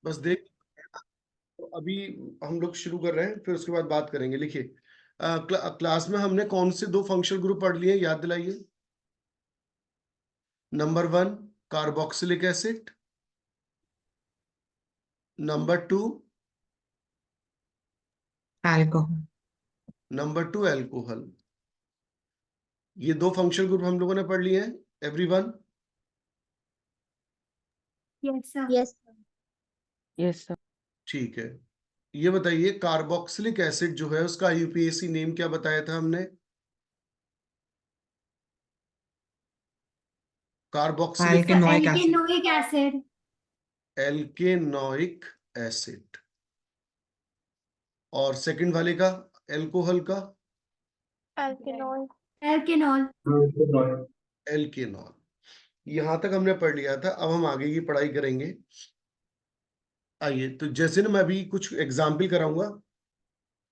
बस देख, तो अभी हम लोग शुरू कर रहे हैं, फिर उसके बाद बात करेंगे। लिखिए, क्लास में हमने कौन से दो फंक्शनल ग्रुप पढ़ लिए, याद दिलाइए। Number 1 carboxylic acid, number 2 alcohol. Number 2 alcohol. ये दो फंक्शनल ग्रुप हम लोगों ने पढ़ लिए हैं, everyone. Yes sir. Yes yes sir. ठीक है, ये बताइए कार्बोक्सिलिक एसिड जो है उसका यूपीएसी नेम क्या बताया था हमने? Carboxylic alkanoic acid. Alkanoic acid. Alkanoic acid. और सेकंड वाले का, एल्कोहल का? एल्केनॉल। एल्केनॉल। एल्केनॉल। यहां तक हमने पढ़ लिया था, अब हम आगे की पढ़ाई करेंगे। आइए, तो जैसे ना मैं अभी कुछ एग्जाम्पल कराऊंगा,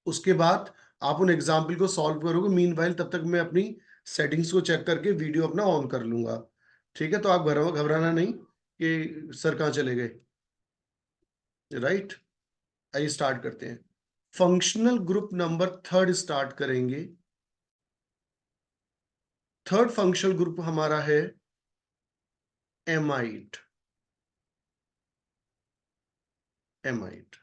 उसके बाद आप उन एग्जाम्पल को सॉल्व करोगे। मीनवाइल तब तक मैं अपनी सेटिंग्स को चेक करके वीडियो अपना ऑन कर लूंगा। ठीक है, तो आप घबराना नहीं कि सर कहाँ चले गए। राइट, आइए स्टार्ट करते हैं। फंक्शनल ग्रुप नंबर 3 स्टार्ट करेंगे। थर्ड फंक्शनल ग्रुप हमारा है एमाइड। एमाइड।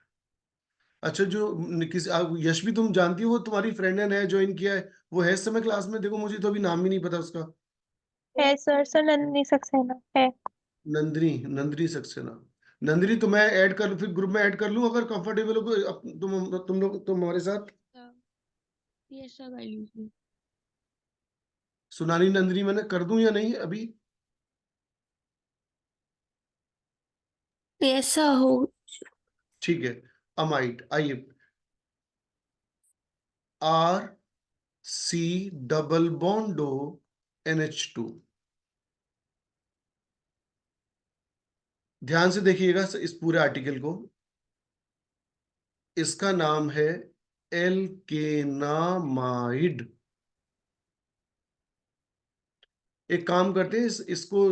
अच्छा, जो किसी यश भी तुम जानती हो, वो तुम्हारी फ्रेंड ने नया ज्वाइन किया है, वो है इस समय क्लास में? देखो, मुझे तो अभी नाम भी नहीं पता उसका। है सर, सर नंदिनी सक्सेना है। नंदिनी, नंदिनी सक्सेना। नंदिनी, तो मैं ऐड कर, फिर ग्रुप में ऐड कर लूं अगर कंफर्टेबल हो तुम लोग, तुम हमारे साथ। यस सर, कर लीजिए। सुनानी नंदिनी मैंने कर दूं या नहीं अभी? ऐसा हो। ठीक है, अमाइड। आइए, आर सी डबल बॉन्डो NH2। ध्यान से देखिएगा इस पूरे आर्टिकल को। इसका नाम है एल्केनामाइड। एक काम करते हैं, इसको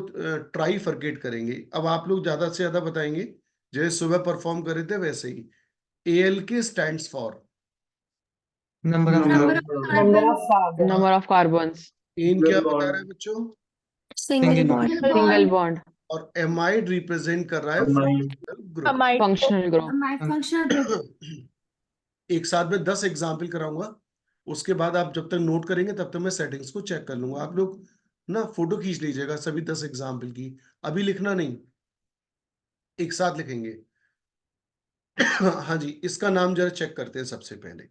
ट्राइफरकेट करेंगे। अब आप लोग ज्यादा से ज्यादा बताएंगे, जैसे सुबह परफॉर्म कर रहे थे वैसे ही। ALK stands for number of number of carbons. N क्या बता रहा है बच्चों? Single bond. Single bond. और एमाइड रिप्रेजेंट कर रहा है functional group. Functional group. Functional group. एक साथ में 10 एग्जाम्पल कराऊंगा, उसके बाद आप जब तक नोट करेंगे तब तक मैं सेटिंग्स को चेक कर लूंगा। आप लोग ना फोटो खींच लीजिएगा सभी 10 एग्जाम्पल की, अभी लिखना नहीं, एक साथ लिखेंगे। हाँ जी, इसका नाम जरा चेक करते हैं सबसे पहले।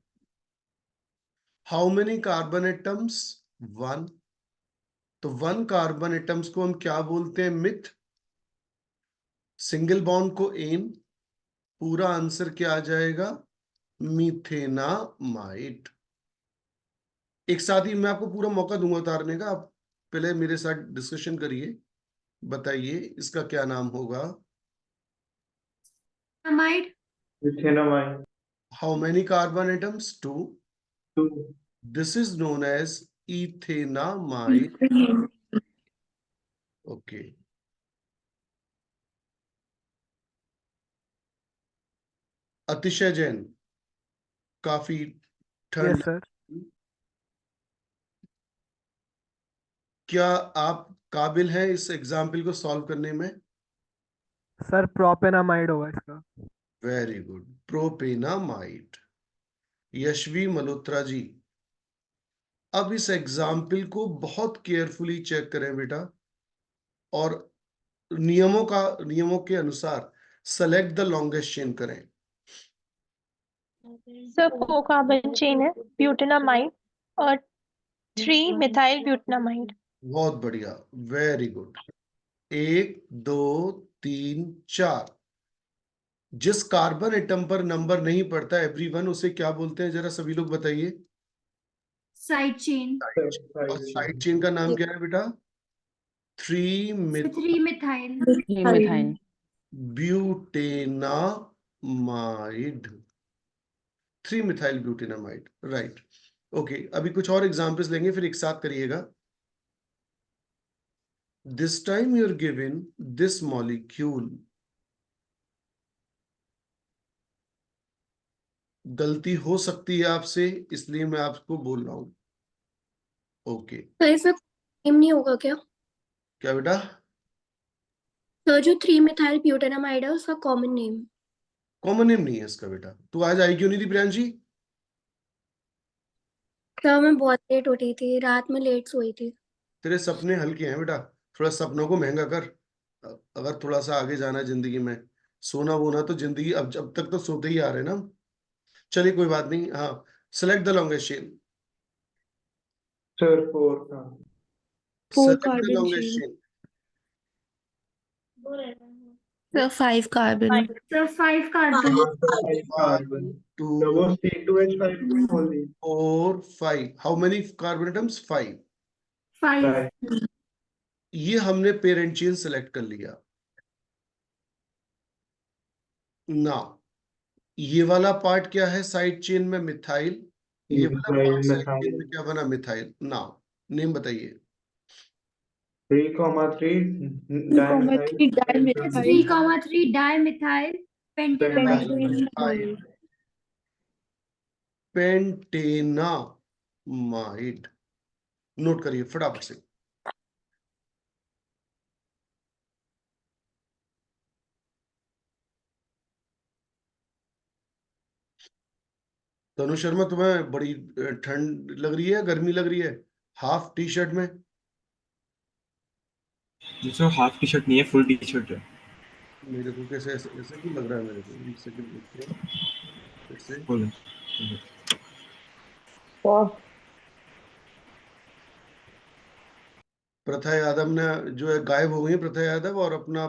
How many carbon atoms? 1। तो 1 कार्बन एटम्स को हम क्या बोलते हैं? मिथ। सिंगल बॉन्ड को एन। पूरा आंसर क्या आ जाएगा? मीथेनामाइड। एक साथ ही मैं आपको पूरा मौका दूंगा उतारने का, आप पहले मेरे साथ डिस्कशन करिए, बताइए इसका क्या नाम होगा। Amide. Methanamide. How many carbon atoms? 2। 2. This is known as ethanamide. Okay, Atishay Jain, काफी यस ठंड। सर। क्या आप काबिल हैं इस एग्जाम्पल को सॉल्व करने में? सर प्रोपेनामाइड होगा इसका। Very good, propanamide. Yashvi Malhotra ji, अब इस एग्जाम्पल को बहुत केयरफुली चेक करें बेटा, और नियमों के अनुसार सेलेक्ट द लॉन्गेस्ट चेन करें। सर कार्बन चेन है ब्यूटेनामाइड और 3 मिथाइल ब्यूटेनामाइड। बहुत बढ़िया, वेरी गुड। 1 2 3 4। जिस कार्बन एटम पर नंबर नहीं पड़ता एवरीवन, उसे क्या बोलते हैं, जरा सभी लोग बताइए। Side chain. और साइड चेन का नाम क्या है बेटा? 3 3 मिथाइल। मिथाइन। Butanamide. 3 methyl butanamide, right. Okay, अभी कुछ और एग्जांपल्स लेंगे, फिर एक साथ करिएगा। This time you're given this molecule. गलती हो सकती है आपसे, इसलिए मैं आपको बोल रहा हूँ। ओके, तो इसमें नेम नहीं होगा क्या? क्या बेटा? तो जो 3 मिथाइल ब्यूटानामाइड है उसका कॉमन नेम। कॉमन नेम नहीं है इसका बेटा। तू आज आई क्यों नहीं थी प्रियांशी? तो मैं बहुत लेट उठी थी, रात में लेट सोई थी। तेरे सपने हल्के हैं बेटा, थोड़ा सपनों को महंगा कर। अगर थोड़ा सा आगे जाना है जिंदगी में, सोना वोना तो जिंदगी, अब तक तो सोते ही आ रहे हैं ना। चलिए कोई बात नहीं। हाँ, select the longest chain. Sir 4 हाँ। 4 select the carbon longest chain. Chain. Sir 5 carbon. Sir 5 carbon. हाँ सर 5 कार्बन। 1 तो 2 वो C2H5 क्यों बोल दी? 4 5, हाउ मेनी कार्बन एटम्स? 5। 5। 5। ये हमने पेरेंट चेन सेलेक्ट कर लिया ना। ये वाला पार्ट क्या है साइड चेन में? मिथाइल। ये वाला methyl part side chain methyl में क्या बना? मिथाइल ना। नेम बताइए। 3,3 डाइमिथाइल 3,3 डाइमिथाइल। 3,3 डाइमिथाइल पेंटेनामाइड। पेंटामाइड। पेंटेनामाइड। नोट करिए फटाफट से। तनु शर्मा, तुम्हें बड़ी ठंड लग रही है, गर्मी लग रही है हाफ टी शर्ट में? जी सर, हाफ टी शर्ट नहीं है, फुल टी शर्ट है। मेरे को कैसे ऐसे ऐसे क्यों लग रहा है? मेरे को एक सेकंड देखते हैं फिर से। फुल है। प्रथा यादव ने जो है गायब हो गई है, प्रथा यादव, और अपना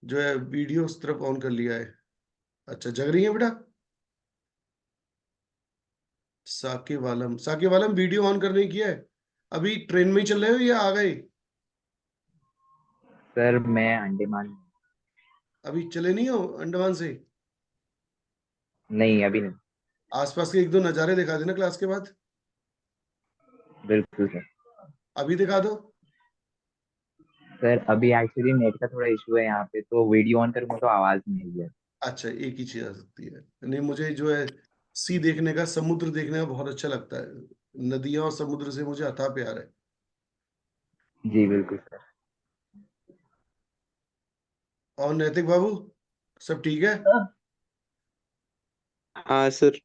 जो है वीडियो उस तरफ ऑन कर लिया है। अच्छा, जग रही है बेटा? साके वालम वीडियो ऑन करने की है। अभी ट्रेन में ही चल रहे हो या आ गए? सर मैं अंडमान। अभी चले नहीं हो अंडमान से? नहीं अभी नहीं। आसपास के एक दो नज़ारे दिखा देना क्लास के बाद। बिल्कुल सर। अभी दिखा दो। सर अभी एक्चुअली नेट का थोड़ा इशू है यहाँ पे, तो वीडियो ऑन करूंगा तो आवाज नहीं है। अच्छा, एक ही चीज आ सकती है। नहीं, मुझे जो है सी देखने का, समुद्र देखने का बहुत अच्छा लगता है। नदियां और समुद्र से मुझे अथाह प्यार है। जी बिल्कुल सर। और नैतिक बाबू, सब ठीक है? हाँ सर।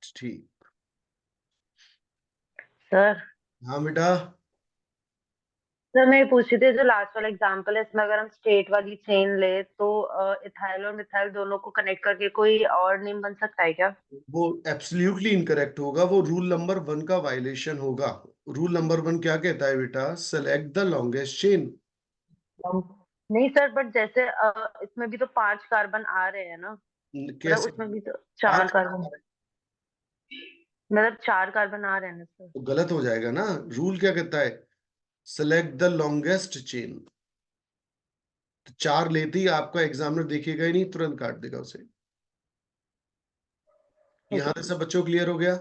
ठीक। सर हाँ बेटा। सर मैं ये पूछ रही थी, जो लास्ट वाला एग्जांपल है इसमें अगर हम स्ट्रेट वाली चेन ले तो इथाइल और मिथाइल दोनों को कनेक्ट करके कोई और नेम बन सकता है क्या? वो एब्सोल्युटली इनकरेक्ट होगा, वो रूल नंबर 1 का वायलेशन होगा। रूल नंबर 1 क्या कहता है बेटा? Select the longest chain. नहीं सर, बट जैसे इसमें भी तो 5 कार्बन आ रहे हैं ना, मतलब कैसे? उसमें भी तो 4 आज कार्बन, मतलब 4 कार्बन आ रहे हैं ना सर। तो गलत हो जाएगा ना। रूल क्या कहता है? Select the longest chain. तो 4 लेते ही आपका एग्जामिनर देखेगा ही नहीं, तुरंत काट देगा उसे। यहाँ तक सब बच्चों क्लियर हो गया?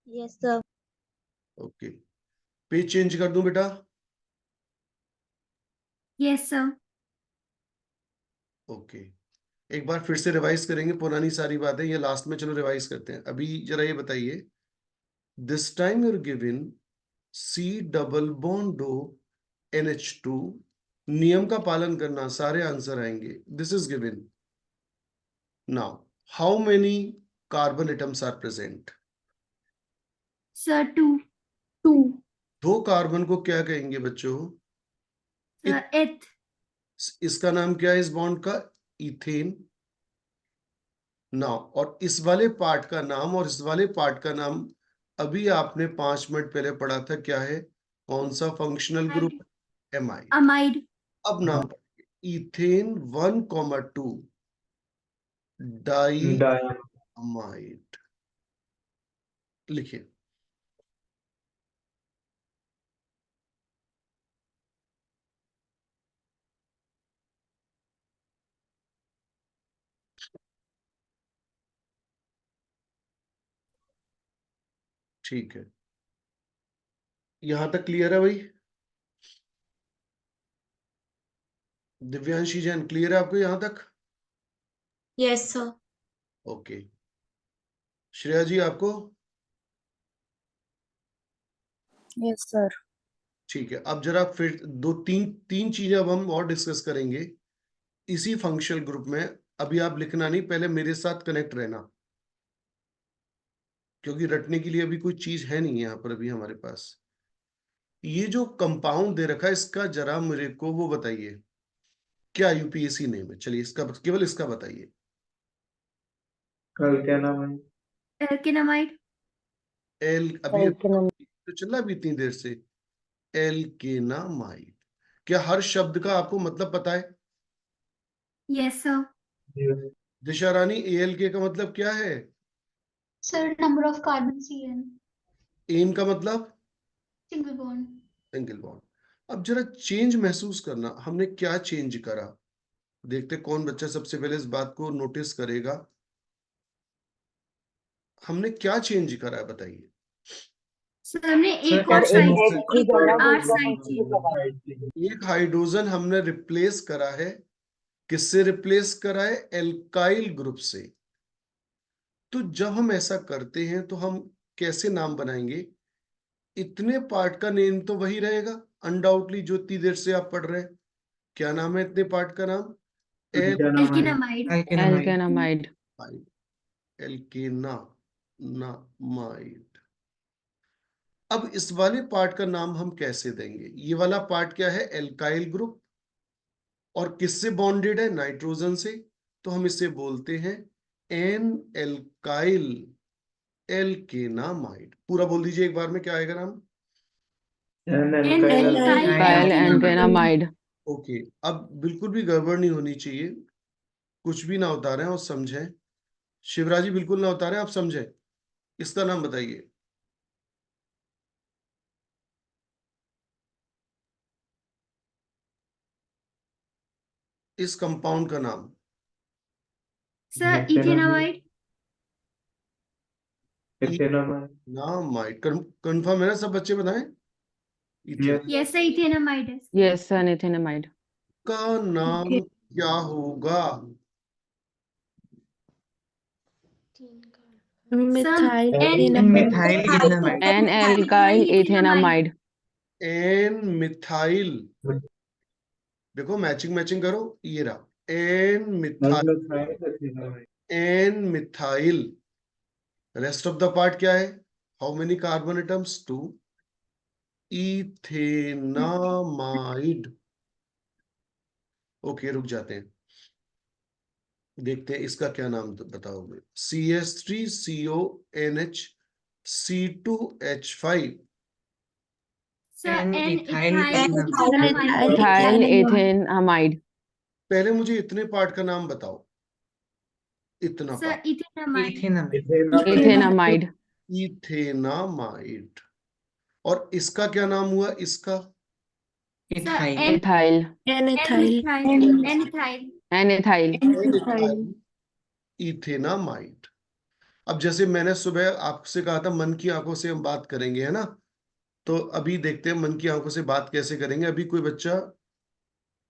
Yes sir. Okay, page change कर दूं बेटा? Yes sir. ओके, एक बार फिर से रिवाइज करेंगे पुरानी सारी बातें, ये लास्ट में चलो रिवाइज करते हैं। अभी जरा ये बताइए, this time you're given C double bond O NH2। नियम का पालन करना, सारे आंसर आएंगे। This is given. Now, how many carbon atoms are present? Sir 2। 2। 2 carbon को क्या कहेंगे बच्चों? सर एथ। इसका नाम क्या है इस बॉन्ड का? इथेन। ना, और इस वाले पार्ट का नाम और इस वाले पार्ट का नाम अभी आपने 5 मिनट पहले पढ़ा था, क्या है? कौन सा फंक्शनल ग्रुप? एमाइड। अमाइड। अब नाम पढ़िए, इथेन 1,2 डाई डाई। अमाइड। लिखिए। ठीक है, यहां तक क्लियर है भाई? दिव्यांशी जैन, क्लियर है आपको यहाँ तक? Yes, sir. ओके। श्रेया जी आपको? Yes, sir. ठीक है, अब जरा फिर तीन चीजें अब हम और डिस्कस करेंगे इसी फंक्शनल ग्रुप में। अभी आप लिखना नहीं, पहले मेरे साथ कनेक्ट रहना, क्योंकि रटने के लिए अभी कोई चीज है नहीं यहाँ पर अभी हमारे पास। ये जो कंपाउंड दे रखा है, इसका जरा मेरे को वो बताइए, क्या यूपीएससी नेम है? चलिए इसका, केवल इसका बताइए। कल क्या नाम है? Alkenamide. अभी तो चल रहा है अभी इतनी देर से। एल्केनामाइड। क्या हर शब्द का आपको मतलब पता है? Yes, sir. Yes. दिशा रानी, एएलके का मतलब क्या है? Sir, number of carbon CN. N का मतलब Single bond. Single bond. अब जरा चेंज महसूस करना, हमने क्या चेंज करा। देखते कौन बच्चा सबसे पहले इस बात को नोटिस करेगा। हमने क्या चेंज करा है बताइए। सर हमने एक Sir, और एक साइड और एक और side are change side change. एक हाइड्रोजन हमने रिप्लेस करा है, किससे रिप्लेस करा है? एल्काइल ग्रुप से। तो जब हम ऐसा करते हैं तो हम कैसे नाम बनाएंगे? इतने पार्ट का नेम तो वही रहेगा अनडाउटली, जो इतनी देर से आप पढ़ रहे हैं। क्या नाम है इतने पार्ट का नाम? क्या नाम है? Alkenamide. Alkenamide. एल्केनामाइड। अब इस वाले पार्ट का नाम हम कैसे देंगे? ये वाला पार्ट क्या है? एल्काइल ग्रुप, और किससे बॉन्डेड है? नाइट्रोजन से। तो हम इसे बोलते हैं एन एल्काइल एल्केनामाइड। पूरा बोल दीजिए एक बार में, क्या आएगा नाम? N-alkyl Alkyl alkenamide. Alkenamide. Okay, अब बिल्कुल भी गड़बड़ नहीं होनी चाहिए, कुछ भी ना उतारें और समझें। शिवराजी बिल्कुल ना उतारें, आप समझें। इसका नाम बताइए। इस कंपाउंड का नाम? Sir ethanamide. नामाइड। कंफर्म है ना? सब बच्चे बताएं। Yes. Yes, sir, इथेनामाइड है. Yes, sir, Nitinamide. का नाम क्या होगा? Methyl N-methyl ethanamide. N-alkyl ethanamide. N methyl. देखो मैचिंग करो, ये रहा N methyl. N methyl. Rest of the part क्या है? How many carbon atoms? 2। Ethanamide. Okay, रुक जाते हैं, देखते हैं इसका क्या नाम बताओगे। CH3CONH C2H5। Sir Ethyl ethanamide. ethanamide. पहले मुझे इतने पार्ट का नाम बताओ, इतना sir part. Ethanamide. Ethanamide. Ethanamide. और इसका क्या नाम हुआ? इसका sir Ethyl. N-ethyl. N-ethyl. N-ethyl. Ethanamide. अब जैसे मैंने सुबह आपसे कहा था मन की आंखों से हम बात करेंगे, है ना? तो अभी देखते हैं मन की आंखों से बात कैसे करेंगे। अभी कोई बच्चा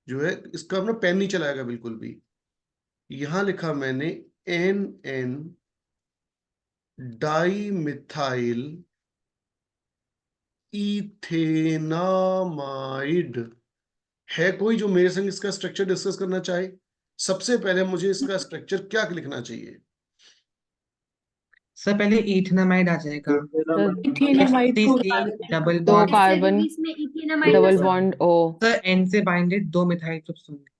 जो है इसका अपना पेन नहीं चलाएगा बिल्कुल भी। यहां लिखा मैंने NN डाइमिथाइल इथेनामाइड। है कोई जो मेरे संग इसका स्ट्रक्चर डिस्कस करना चाहे? सबसे पहले मुझे इसका स्ट्रक्चर क्या लिखना चाहिए? सर पहले इथेनामाइड आ जाएगा। Ethanamide डबल दो बॉन्ड कार्बन, इसमें ethanamide double bond O. Sir N से बाइंडेड 2 मिथाइल ग्रुप्स होंगे।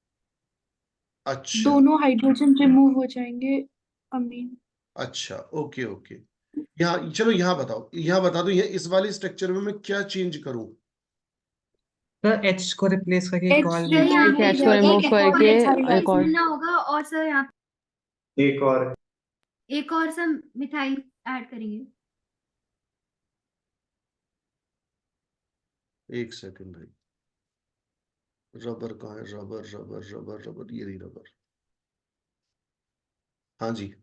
अच्छा दोनों हाइड्रोजन रिमूव हो जाएंगे अमीन. अच्छा, ओके ओके। यहाँ चलो, यहाँ बताओ, यहाँ बता दो, इस वाले स्ट्रक्चर में मैं क्या चेंज करूं? सर एच को रिप्लेस करके एक और सर यहाँ एक पे H को रिमूव करके एक और मिलना होगा और सर यहाँ एक और एक और सर मिथाइल ऐड करेंगे. एक सेकंड भाई, रबर कहाँ है? रबर रबर रबर रबर, ये रही रबर। हाँ जी,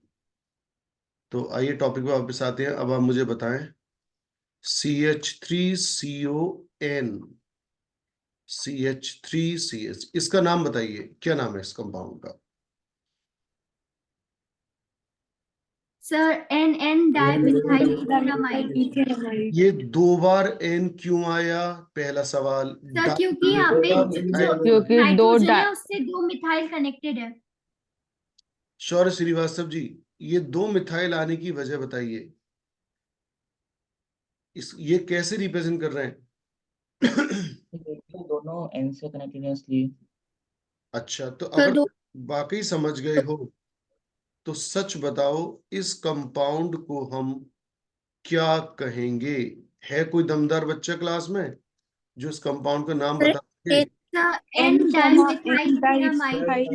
तो आइए टॉपिक पे वापस आते हैं। अब आप मुझे बताएं CH3CON CH3CH, इसका नाम बताइए, क्या नाम है इस कंपाउंड का? Sir NN dimethyl ethanamide. ये 2 बार N क्यों आया? पहला सवाल। सर क्योंकि यहाँ पे जो क्योंकि दो नाइट्रोजन डा है उससे 2 मिथाइल कनेक्टेड है। शौर्य श्रीवास्तव जी, ये 2 मिथाइल आने की वजह बताइए, ये कैसे रिप्रेजेंट कर रहे हैं? दोनों एन से कनेक्टेड है इसलिए। अच्छा, तो सर अगर दो वाकई समझ गए हो तो सच बताओ, इस कंपाउंड को हम क्या कहेंगे? है कोई दमदार बच्चा क्लास में जो इस कंपाउंड का नाम बता सके? N dimethyl dimethyl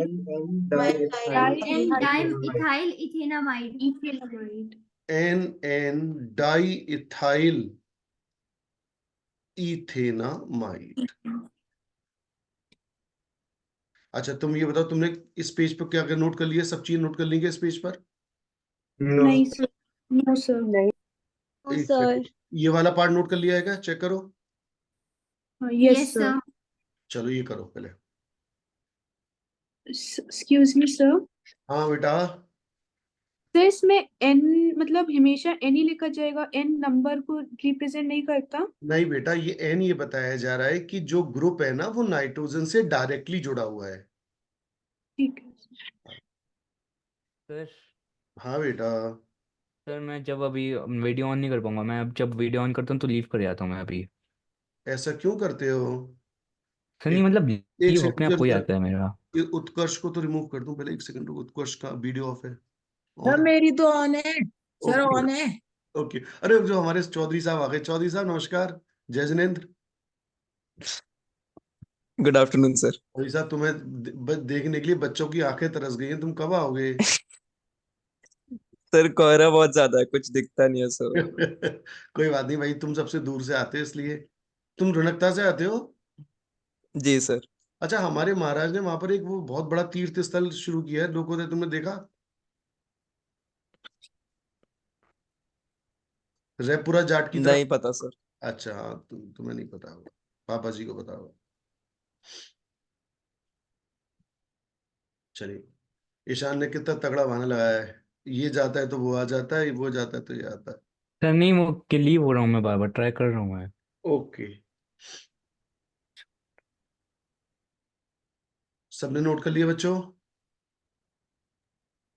ethanamide. NN di ethyl ethanamide. अच्छा, तुम ये बताओ, तुमने इस पेज पर क्या क्या नोट कर लिया? सब चीज नोट कर ली क्या इस पेज पर? No sir, no sir. नहीं एक सेकंड, ये वाला पार्ट नोट कर लिया है क्या? चेक करो। Yes sir. चलो ये करो पहले। एक्सक्यूज मी सर, हाँ बेटा। सर इसमें एन मतलब हमेशा एन ही लिखा जाएगा, एन नंबर को रिप्रेजेंट नहीं करता। नहीं बेटा, ये N ये बताया जा रहा है कि जो ग्रुप है ना वो नाइट्रोजन से डायरेक्टली जुड़ा हुआ है। ठीक है। सर हाँ बेटा। सर मैं जब अभी वीडियो ऑन नहीं कर पाऊंगा, मैं अब जब वीडियो ऑन करता हूँ तो लीव कर जाता हूँ मैं अभी। ऐसा क्यों करते हो? सर नहीं एक मतलब एक लीव अपने सेकंड आप हो सर, जाता है मेरा। ये उत्कर्ष को तो रिमूव कर दूं पहले। एक सेकंड, उत्कर्ष का वीडियो ऑफ है। सर मेरी तो ऑन है। सर ओके ऑन है। ओके। अरे जो हमारे चौधरी साहब आ गए। चौधरी साहब नमस्कार। जय जिनेन्द्र। Good afternoon sir. चौधरी साहब, तुम्हें देखने के लिए बच्चों की आंखें तरस गई हैं। तुम कब आओगे? सर कोहरा बहुत ज्यादा है, कुछ दिखता नहीं है सर। कोई बात नहीं भाई, तुम सबसे दूर से आते हो इसलिए। तुम रनकता से आते हो? जी सर। अच्छा, हमारे महाराज ने वहां पर एक वो बहुत बड़ा तीर्थ स्थल शुरू किया है, लोगों ने, तुमने देखा? रैपुरा जाट की तरफ। नहीं पता सर। अच्छा हाँ, तुम्हें नहीं पता होगा, पापा जी को पता होगा। चलिए, ईशान ने कितना तगड़ा बहाना लगाया है। ये जाता है तो वो आ जाता है, वो जाता है तो ये आता है। सर नहीं वो कि लीव हो रहा हूँ मैं, बार बार ट्राई कर रहा हूँ मैं। ओके, सबने नोट कर लिया बच्चों?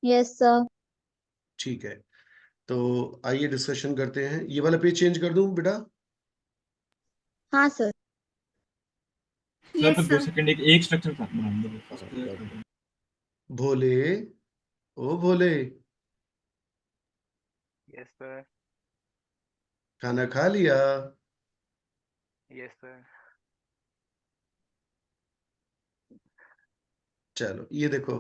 Yes sir. ठीक है, तो आइए डिस्कशन करते हैं। ये वाला पेज चेंज कर दूं बेटा? हाँ सर। सर यस पर 2 सर। सेकंड एक स्ट्रक्चर बना दो। भोले, ओ भोले, यस सर। खाना खा लिया? Yes sir. चलो ये देखो,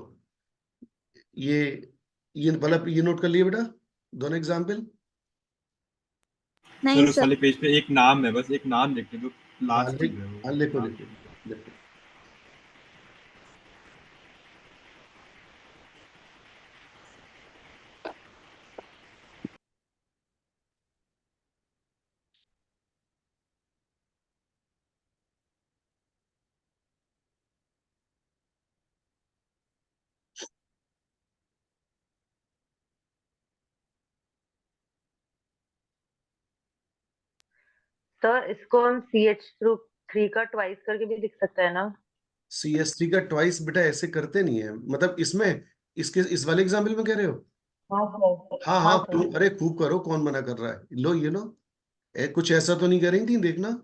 ये ये वाला ये नोट कर लिया बेटा, दोनों एग्जाम्पल? सर उस वाले पेज पे एक नाम है, बस एक नाम लिख दो, हाँ लास्ट चीज है वो हाँ, लिखो नाम। लिखो लिखो। सर, इसको हम CH3 का ट्वाइस करके भी लिख सकते हैं ना? CH3 का ट्वाइस बेटा ऐसे करते नहीं है, मतलब इसमें, इसके इस वाले एग्जाम्पल में कह रहे हो? हाँ सर। हाँ हाँ हाँ, सर। क्यों, अरे खूब करो, कौन मना कर रहा है? लो ये लो। कुछ ऐसा तो नहीं कर रही थी, देखना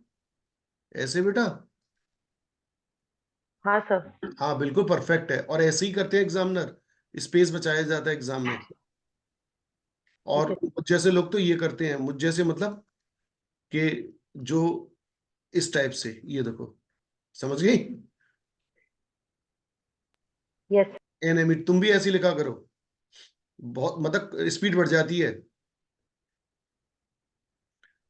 ऐसे बेटा। हाँ सर। हाँ बिल्कुल परफेक्ट है, और ऐसे ही करते हैं एग्जामिनर, स्पेस बचाया जाता है एग्जाम में। ठीक और है। मुझ जैसे लोग तो ये करते हैं, मुझ जैसे मतलब कि जो इस टाइप से, ये देखो, समझ गई? यस। एनिमिट, तुम भी ऐसे ही लिखा करो, बहुत मतलब स्पीड बढ़ जाती है।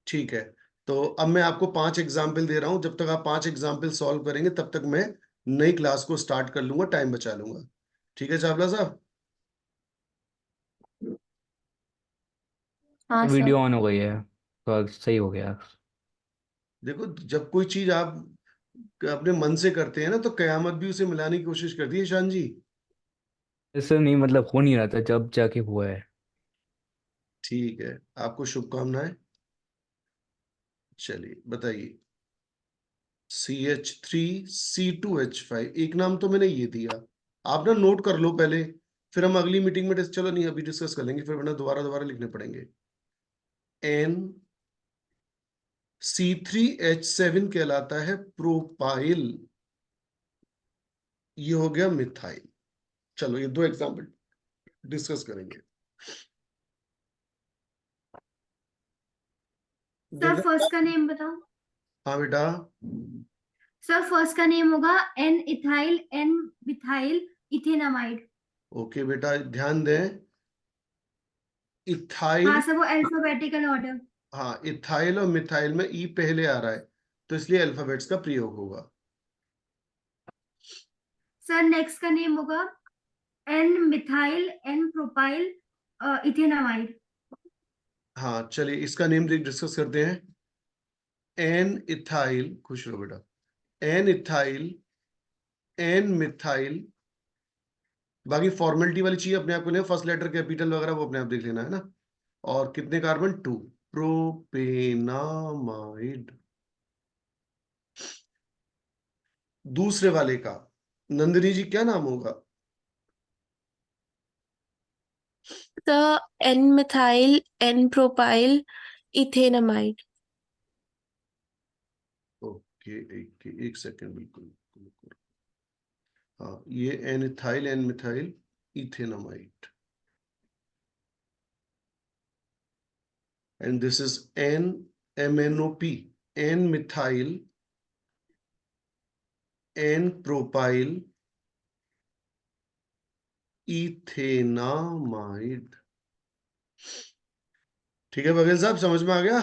ठीक है, तो अब मैं आपको 5 एग्जाम्पल दे रहा हूं। जब तक आप 5 एग्जाम्पल सॉल्व करेंगे तब तक मैं नई क्लास को स्टार्ट कर लूंगा, टाइम बचा लूंगा। ठीक है चावला साहब? हाँ सर। वीडियो ऑन हो गई है तो अब सही हो गया। देखो, जब कोई चीज आप अपने मन से करते हैं ना, तो कयामत भी उसे मिलाने की कोशिश करती है ईशान जी। सर नहीं मतलब हो नहीं रहा था, जब जाके हुआ है। ठीक है, आपको शुभकामनाएं। चलिए बताइए। CH3C2H5, एक नाम तो मैंने ये दिया, आप ना नोट कर लो पहले, फिर हम अगली मीटिंग में चलो नहीं अभी डिस्कस कर लेंगे, फिर वरना दोबारा दोबारा लिखने पड़ेंगे। C3H7 कहलाता है प्रोपाइल, ये हो गया मिथाइल। चलो ये दो एग्जाम्पल डिस्कस करेंगे। सर फर्स्ट का नेम बताओ। हाँ बेटा। सर फर्स्ट का नेम होगा N ethyl N methyl ethanamide. Okay बेटा ध्यान दें, इथाइल, हाँ सर वो अल्फाबेटिकल ऑर्डर। हाँ इथाइल और मिथाइल में ई पहले आ रहा है, तो इसलिए अल्फाबेट्स का प्रयोग होगा। सर नेक्स्ट का नेम होगा N methyl N propyl ethanamide. हाँ चलिए इसका नेम डिस्कस करते हैं। एन इथाइल, खुश रहो बेटा, एन इथाइल एन मिथाइल, बाकी फॉर्मेलिटी वाली चीज अपने आप को नहीं, फर्स्ट लेटर कैपिटल वगैरह वो अपने आप देख लेना है ना। और कितने कार्बन, 2, प्रोपेनामाइड। दूसरे वाले का नंदिनी जी क्या नाम होगा? Sir N methyl N propyl ethanamide. Okay एक सेकेंड, बिल्कुल। हाँ ये N ethyl N methyl ethanamide, and this is N-MnOP, N-methyl N-propyl ethanamide. ठीक है बघेल साहब, समझ में आ गया?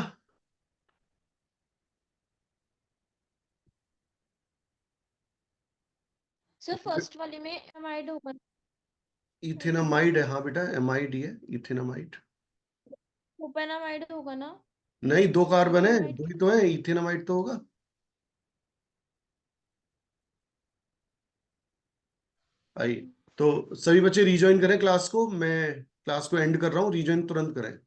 सर फर्स्ट वाले में एमाइड होगा। इथेनामाइड है, हाँ बेटा एमाइड ही है, इथेनामाइड। प्रोपेनामाइड होगा ना। नहीं, 2 कार्बन है, प्रोपेनामाइड 2 ही तो है, इथेनामाइड तो होगा। आइए, तो सभी बच्चे रिज्वाइन करें क्लास को, मैं क्लास को एंड कर रहा हूँ, रिज्वाइन तुरंत करें।